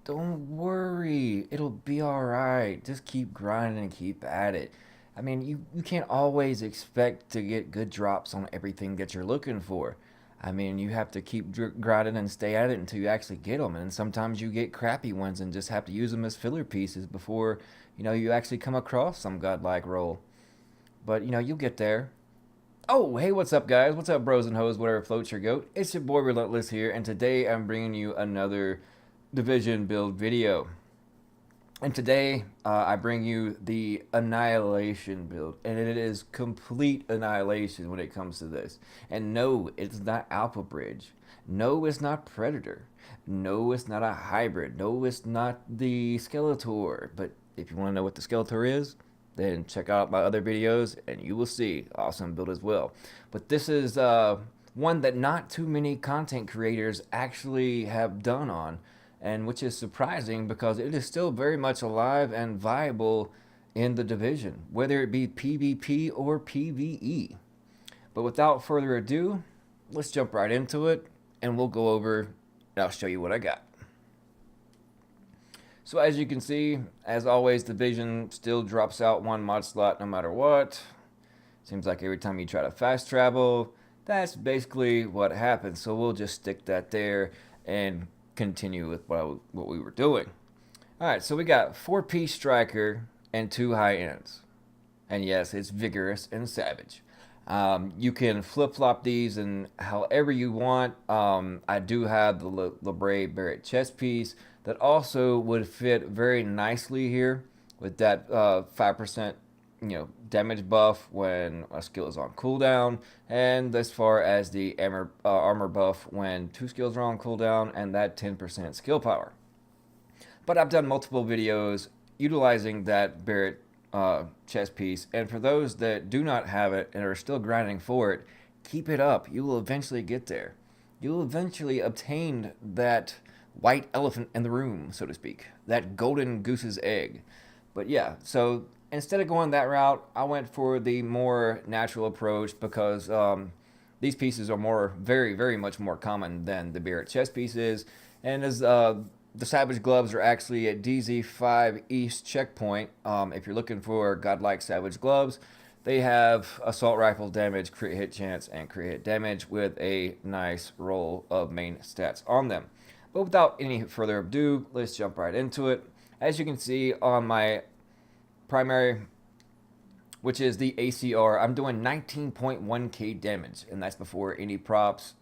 Don't worry, it'll be alright. Just keep grinding and keep at it. I mean, you can't always expect to get good drops on everything that you're looking for. I mean, you have to keep grinding and stay at it until you actually get them. And sometimes you get crappy ones and just have to use them as filler pieces before, you actually come across some godlike roll. But, you'll get there. Oh, hey, what's up, guys? What's up, bros and hoes, whatever floats your goat? It's your boy Relentless here, and today I'm bringing you another division build video. And today I bring you the Annihilation build, and it is complete annihilation when it comes to this. And no, it's not Alpha Bridge. No, it's not Predator. No, it's not a hybrid. No, it's not the Skeletor. But if you want to know what the Skeletor is, then check out my other videos and you will see awesome build as well. But this is one that not too many content creators actually have done on, and which is surprising because it is still very much alive and viable in the division, whether it be PvP or PvE. But without further ado, let's jump right into it and we'll go over and I'll show you what I got. So as you can see, as always, the Division still drops out one mod slot no matter what. Seems like every time you try to fast travel, that's basically what happens. So we'll just stick that there and continue with what we were doing. Alright, so we got 4-piece striker and 2 high ends. And yes, it's vigorous and savage. You can flip-flop these and however you want. I do have the LeBray Barrett chest piece that also would fit very nicely here with that 5% damage buff when a skill is on cooldown, and as far as the armor buff when 2 skills are on cooldown, and that 10% skill power. But I've done multiple videos utilizing that Barrett chest piece, and for those that do not have it and are still grinding for it, keep it up. You will eventually get there. You will eventually obtain that white elephant in the room, so to speak, that golden goose's egg. But yeah, so instead of going that route, I went for the more natural approach because these pieces are very, very much more common than the Barrett chest pieces. And as the Savage Gloves are actually at DZ5 East checkpoint. If you're looking for godlike Savage Gloves, they have assault rifle damage, crit hit chance, and crit hit damage with a nice roll of main stats on them. But without any further ado, let's jump right into it. As you can see on my primary, which is the ACR, I'm doing 19.1k damage, and that's before any procs,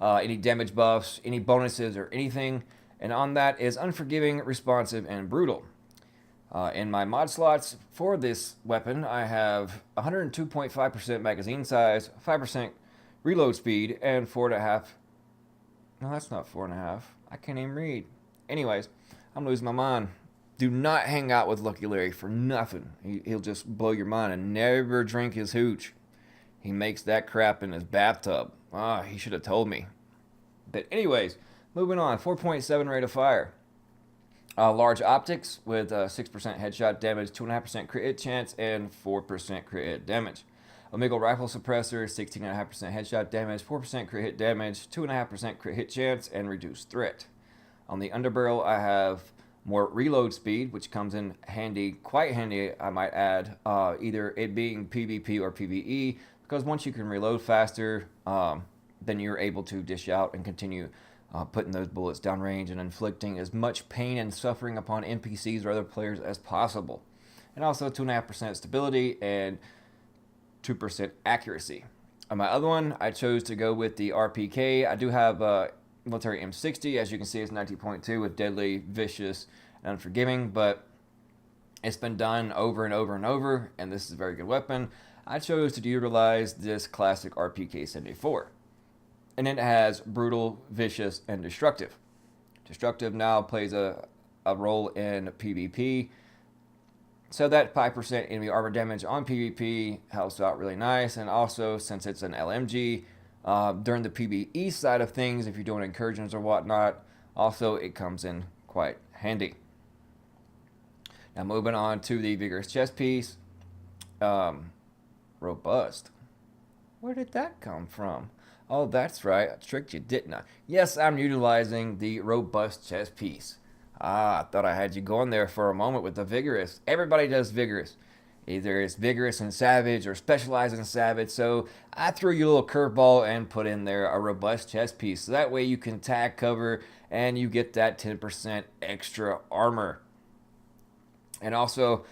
any damage buffs, any bonuses, or anything. And on that is Unforgiving, Responsive, and Brutal. In my mod slots for this weapon, I have 102.5% magazine size, 5% reload speed, and 4.5. No, that's not 4.5. I can't even read. Anyways, I'm losing my mind. Do not hang out with Lucky Larry for nothing. He'll just blow your mind, and never drink his hooch. He makes that crap in his bathtub. He should have told me. But anyways, moving on, 4.7 rate of fire. Large optics with 6% headshot damage, 2.5% crit hit chance, and 4% crit hit damage. Omegle rifle suppressor, 16.5% headshot damage, 4% crit hit damage, 2.5% crit hit chance, and reduced threat. On the underbarrel, I have more reload speed, which comes in handy, quite handy, I might add, either it being PvP or PvE, because once you can reload faster, then you're able to dish out and continue putting those bullets downrange and inflicting as much pain and suffering upon NPCs or other players as possible. And also 2.5% stability and 2% accuracy. On my other one, I chose to go with the RPK. I do have military M60. As you can see, it's 19.2 with deadly, vicious, and unforgiving, but it's been done over and over and over, and this is a very good weapon. I chose to utilize this classic RPK 74. And it has brutal, vicious, and destructive. Destructive now plays a role in PvP. So that 5% enemy armor damage on PvP helps out really nice. And also, since it's an LMG, during the PvE side of things, if you're doing incursions or whatnot, also it comes in quite handy. Now moving on to the vigorous chest piece. Robust. Where did that come from? Oh, that's right. I tricked you, didn't I? Yes, I'm utilizing the robust chest piece. Ah, I thought I had you going there for a moment with the vigorous. Everybody does vigorous. Either it's vigorous and savage or specialized in savage. So I threw you a little curveball and put in there a robust chest piece. So that way you can tag cover and you get that 10% extra armor. And also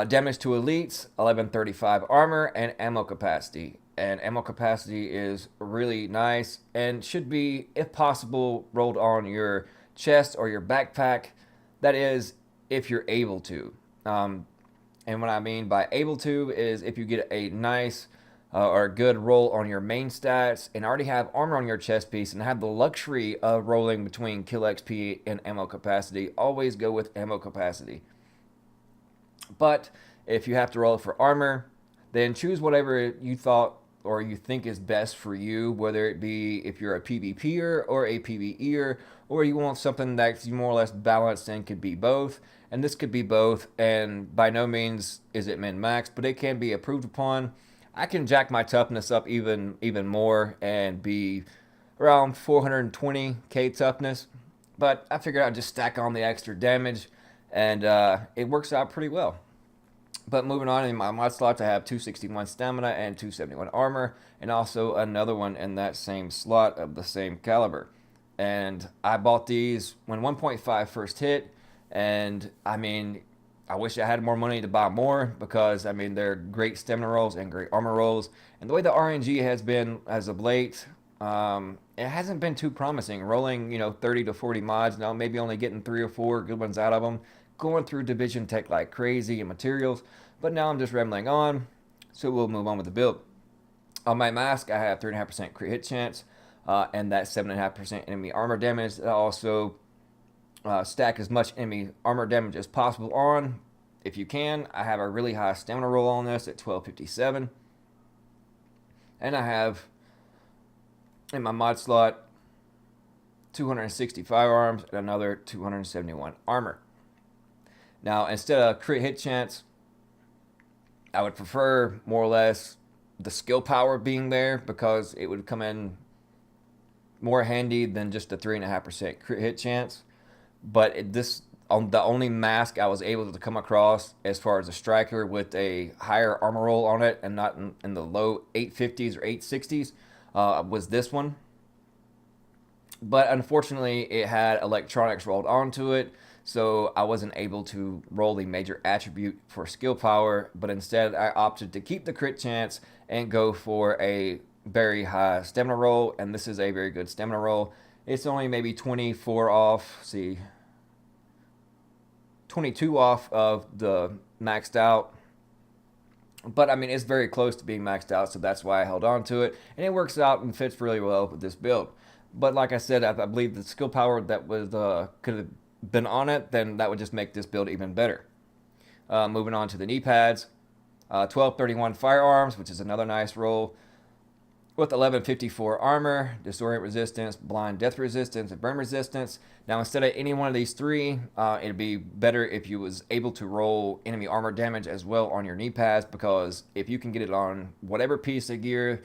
damage to elites, 1135 armor and ammo capacity. And ammo capacity is really nice and should be, if possible, rolled on your chest or your backpack. That is, if you're able to. And what I mean by able to is if you get a nice or a good roll on your main stats and already have armor on your chest piece and have the luxury of rolling between kill XP and ammo capacity, always go with ammo capacity. But if you have to roll for armor, then choose whatever you thought or you think is best for you, whether it be if you're a PvPer or a PvEer, or you want something that's more or less balanced and could be both. And this could be both, and by no means is it min max, but it can be improved upon. I can jack my toughness up even more and be around 420k toughness, but I figured I'd just stack on the extra damage, and it works out pretty well. But moving on, in my mod slots, I have 261 stamina and 271 armor, and also another one in that same slot of the same caliber. And I bought these when 1.5 first hit, and I mean, I wish I had more money to buy more because I mean they're great stamina rolls and great armor rolls. And the way the RNG has been as of late, it hasn't been too promising. Rolling 30 to 40 mods now, maybe only getting 3 or 4 good ones out of them. Going through division tech like crazy and materials, but now I'm just rambling on, so we'll move on with the build. On my mask, I have 3.5% crit hit chance, and that 7.5% enemy armor damage. I also stack as much enemy armor damage as possible on, if you can. I have a really high stamina roll on this at 1257, and I have in my mod slot 260 firearms and another 271 armor. Now, instead of crit hit chance, I would prefer more or less the skill power being there because it would come in more handy than just a 3.5% crit hit chance. But this on the only mask I was able to come across as far as a striker with a higher armor roll on it and not in the low 850s or 860s was this one. But unfortunately, it had electronics rolled onto it, so I wasn't able to roll the major attribute for skill power, but instead I opted to keep the crit chance and go for a very high stamina roll, and this is a very good stamina roll. It's only maybe 24 off, see, 22 off of the maxed out. But I mean, it's very close to being maxed out, so that's why I held on to it, and it works out and fits really well with this build. But like I said, I believe the skill power that was could have been on it, then that would just make this build even better. Moving on to the knee pads, 1231 firearms, which is another nice roll, with 1154 armor, disorient resistance, blind death resistance, and burn resistance. Now, instead of any one of these three, it'd be better if you was able to roll enemy armor damage as well on your knee pads, because if you can get it on whatever piece of gear,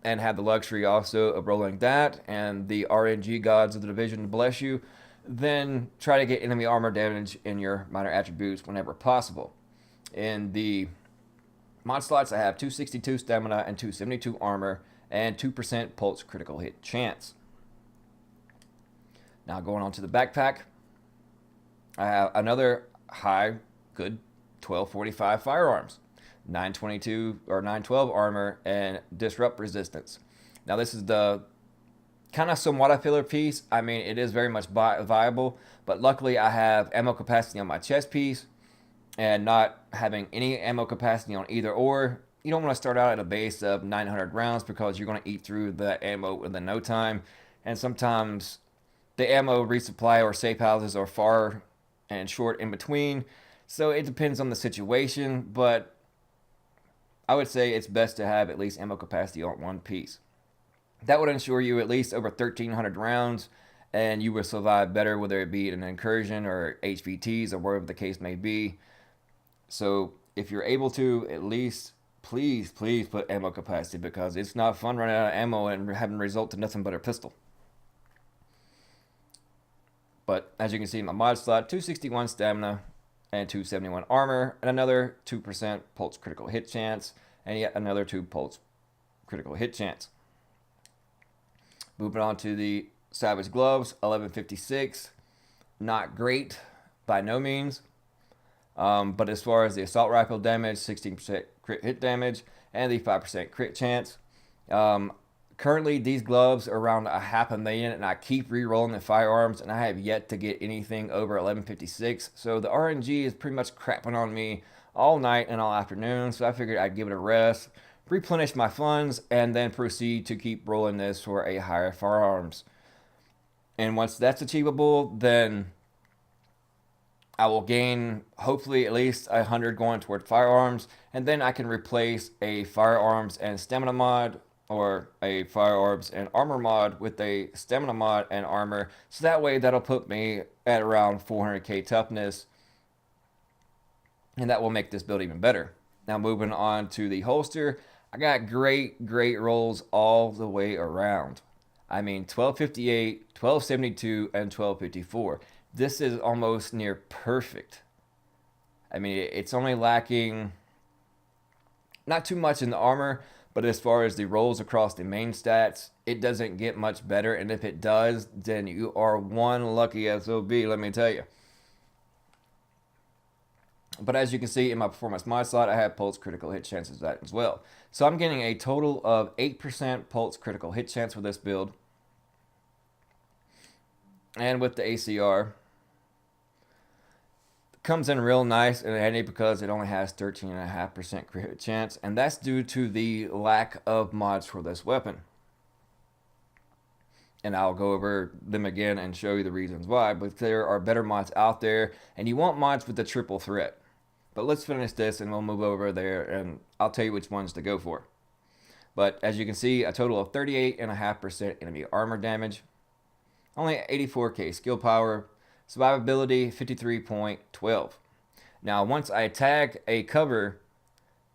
and have the luxury also of rolling that and the RNG gods of the division bless you, then try to get enemy armor damage in your minor attributes whenever possible. In the mod slots, I have 262 stamina and 272 armor and 2% pulse critical hit chance. Now going on to the backpack, I have another high, good 1245 firearms, 922 or 912 armor, and disrupt resistance. Now this is the kind of somewhat a filler piece. I mean, it is very much viable, but luckily I have ammo capacity on my chest piece, and not having any ammo capacity on either or, you don't want to start out at a base of 900 rounds because you're going to eat through the ammo within no time, and sometimes the ammo resupply or safe houses are far and short in between, so it depends on the situation, but I would say it's best to have at least ammo capacity on one piece. That would ensure you at least over 1,300 rounds, and you will survive better, whether it be an incursion or HVTs or wherever the case may be. So if you're able to, at least please put ammo capacity, because it's not fun running out of ammo and having result to nothing but a pistol. But as you can see in my mod slot, 261 stamina and 271 armor, and another 2% pulse critical hit chance, and yet another 2 pulse critical hit chance. Moving on to the Savage Gloves, 1156. Not great by no means. But as far as the assault rifle damage, 16% crit hit damage, and the 5% crit chance. Currently, these gloves are around 500,000, and I keep re-rolling the firearms, and I have yet to get anything over 1156. So the RNG is pretty much crapping on me all night and all afternoon. So I figured I'd give it a rest, replenish my funds, and then proceed to keep rolling this for a higher firearms. And once that's achievable, then I will gain hopefully at least 100 going toward firearms, and then I can replace a firearms and stamina mod or a firearms and armor mod with a stamina mod and armor. So that way that'll put me at around 400k toughness, and that will make this build even better. Now moving on to the holster, I got great rolls all the way around. I mean 1258, 1272, and 1254. This is almost near perfect. I mean, it's only lacking not too much in the armor, but as far as the rolls across the main stats, it doesn't get much better. And if it does, then you are one lucky SOB, let me tell you. But as you can see in my performance mod slot, I have pulse critical hit chances that as well. So I'm getting a total of 8% pulse critical hit chance with this build. And with the ACR, comes in real nice and handy because it only has 13.5% crit hit chance, and that's due to the lack of mods for this weapon. And I'll go over them again and show you the reasons why, but there are better mods out there, and you want mods with the triple threat. But let's finish this and we'll move over there and I'll tell you which ones to go for. But as you can see, a total of 38.5% enemy armor damage, only 84k skill power, survivability 53.12. Now once I tag a cover,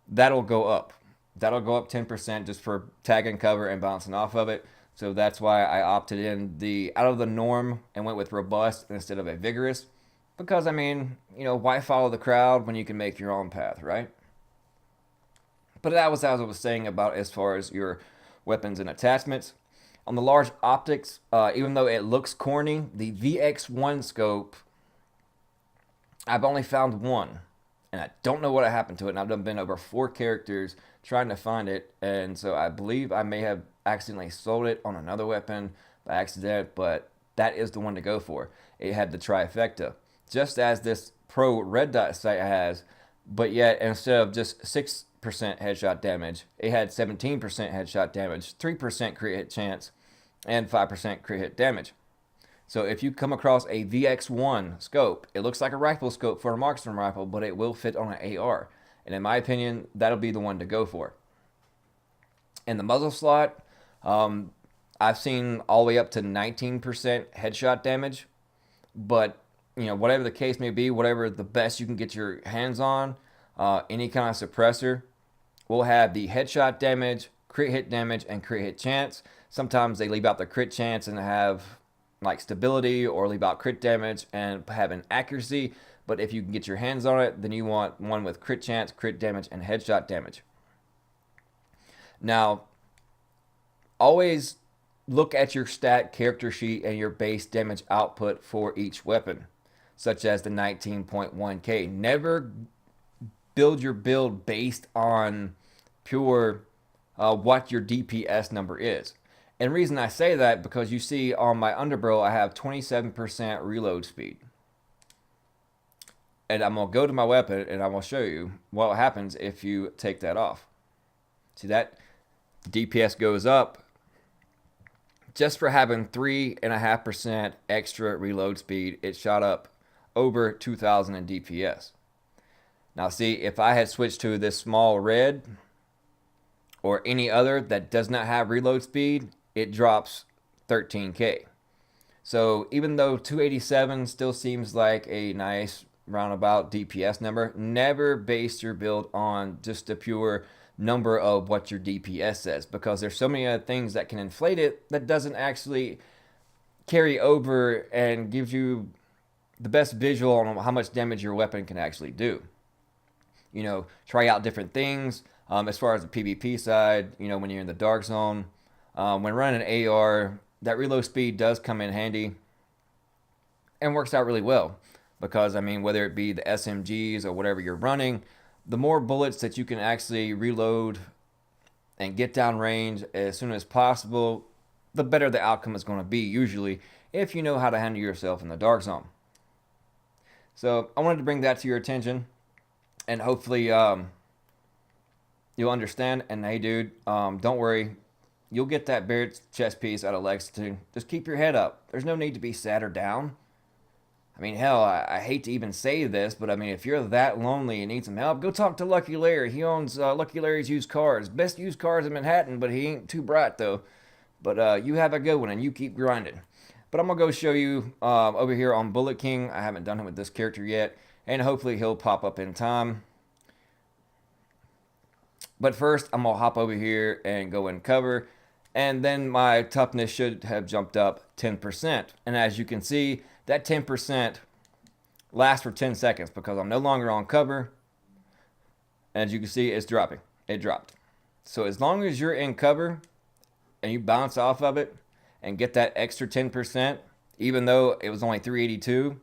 that'll go up. That'll go up 10% just for tagging cover and bouncing off of it. So that's why I opted in the out of the norm and went with robust instead of a vigorous. Because I mean, you know, why follow the crowd when you can make your own path, right? But that was as I was saying about as far as your weapons and attachments. On the large optics, even though it looks corny, the VX1 scope, I've only found one. And I don't know what happened to it. And I've been over 4 characters trying to find it. And so I believe I may have accidentally sold it on another weapon by accident. But that is the one to go for. It had the trifecta. Just as this Pro Red Dot sight has. But yet, instead of just 6% headshot damage, it had 17% headshot damage, 3% crit hit chance, and 5% crit hit damage. So if you come across a VX1 scope, it looks like a rifle scope for a marksman rifle, but it will fit on an AR. And in my opinion, that'll be the one to go for. In the muzzle slot, I've seen all the way up to 19% headshot damage. But, you know, whatever the case may be, whatever the best you can get your hands on, any kind of suppressor will have the headshot damage, crit hit damage, and crit hit chance. Sometimes they leave out the crit chance and have like stability, or leave out crit damage and have an accuracy. But if you can get your hands on it, then you want one with crit chance, crit damage, and headshot damage. Now, always look at your stat character sheet and your base damage output for each weapon, such as the 19.1k. Never build your build based on pure what your DPS number is. And the reason I say that, because you see on my underbarrel I have 27% reload speed. And I'm going to go to my weapon and I'm going to show you what happens if you take that off. See that? DPS goes up just for having 3.5% extra reload speed. It shot up over 2,000 in DPS. Now see, if I had switched to this small red or any other that does not have reload speed, it drops 13k. So even though 287 still seems like a nice roundabout DPS number, never base your build on just the pure number of what your DPS says, because there's so many other things that can inflate it that doesn't actually carry over and gives you the best visual on how much damage your weapon can actually do. Try out different things. As far as the PvP side, when you're in the dark zone, when running an AR, that reload speed does come in handy and works out really well. Because, whether it be the SMGs or whatever you're running, the more bullets that you can actually reload and get down range as soon as possible, the better the outcome is going to be, usually, if you know how to handle yourself in the dark zone. So I wanted to bring that to your attention, and hopefully you'll understand. And hey, dude, don't worry. You'll get that Barrett's chest piece out of Lexington. Just keep your head up. There's no need to be sad or down. Hell, I hate to even say this, but if you're that lonely and need some help, go talk to Lucky Larry. He owns Lucky Larry's Used Cars. Best used cars in Manhattan, but he ain't too bright, though. But you have a good one, and you keep grinding. But I'm going to go show you over here on Bullet King. I haven't done him with this character yet, and hopefully he'll pop up in time. But first, I'm going to hop over here and go in cover, and then my toughness should have jumped up 10%. And as you can see, that 10% lasts for 10 seconds because I'm no longer on cover. As you can see, it's dropping. It dropped. So as long as you're in cover and you bounce off of it and get that extra 10%, even though it was only 382,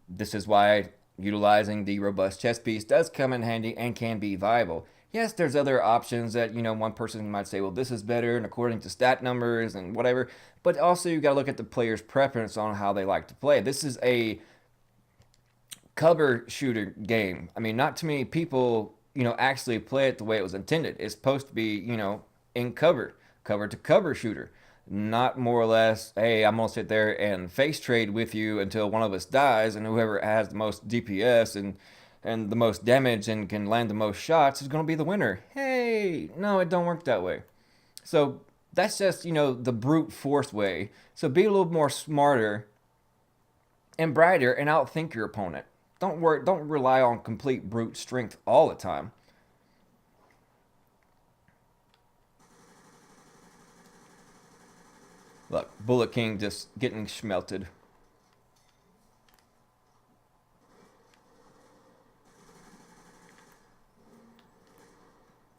this is why utilizing the robust chest piece does come in handy and can be viable. Yes, there's other options that, one person might say, well, this is better and according to stat numbers and whatever. But also you got to look at the player's preference on how they like to play. This is a cover shooter game. Not too many people, actually play it the way it was intended. It's supposed to be, in cover to cover shooter. Not more or less, hey, I'm going to sit there and face trade with you until one of us dies, and whoever has the most DPS and the most damage and can land the most shots is going to be the winner. Hey, no, it don't work that way. So that's just, the brute force way. So be a little more smarter and brighter and outthink your opponent. Don't rely on complete brute strength all the time. Look, Bullet King just getting schmelted.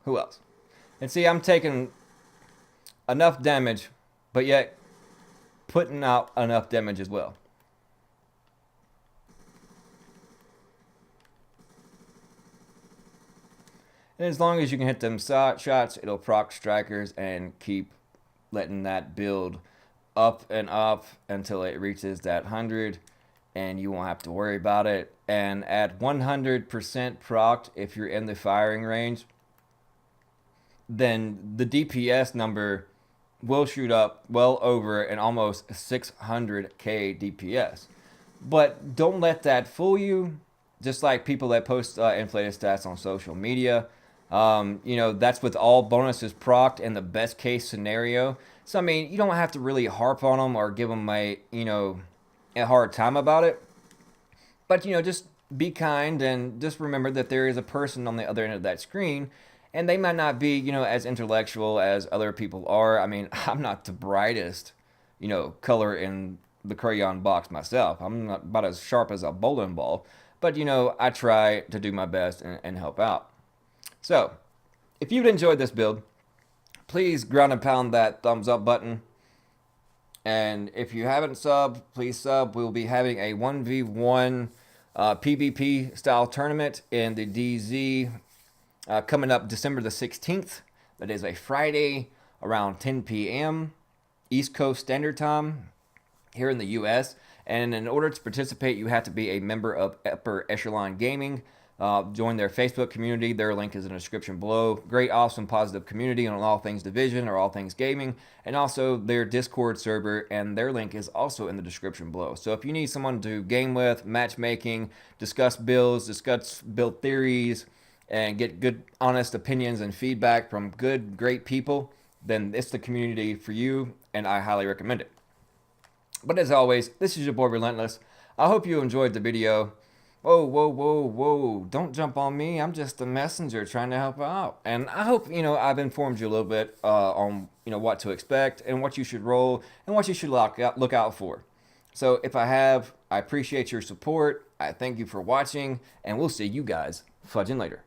Who else? And see, I'm taking enough damage, but yet putting out enough damage as well. And as long as you can hit them shots, it'll proc strikers and keep letting that build up and up until it reaches that 100, and you won't have to worry about it. And at 100% procced, if you're in the firing range, then the DPS number will shoot up well over an almost 600k DPS. But don't let that fool you. Just like people that post inflated stats on social media, that's with all bonuses procced in the best case scenario. So you don't have to really harp on them or give them a hard time about it. But just be kind and just remember that there is a person on the other end of that screen. And they might not be, as intellectual as other people are. I'm not the brightest, color in the crayon box myself. I'm not about as sharp as a bowling ball. But, I try to do my best and help out. So, if you've enjoyed this build, please ground and pound that thumbs up button. And if you haven't subbed, please sub. We'll be having a 1v1 PvP style tournament in the DZ coming up December the 16th. That is a Friday around 10 p.m. East Coast Standard Time here in the U.S. And in order to participate, you have to be a member of Upper Echelon Gaming. Join their Facebook community. Their link is in the description below. Great, awesome, positive community on all things Division or all things gaming. And also their Discord server, and their link is also in the description below. So if you need someone to game with, matchmaking, discuss builds, discuss build theories, and get good, honest opinions and feedback from good, great people, then it's the community for you, and I highly recommend it. But as always, this is your boy Relentless. I hope you enjoyed the video. Whoa, whoa, whoa, whoa. Don't jump on me. I'm just a messenger trying to help out. And I hope, I've informed you a little bit on, what to expect and what you should roll and what you should look out for. So if I have, I appreciate your support. I thank you for watching, and we'll see you guys fudging later.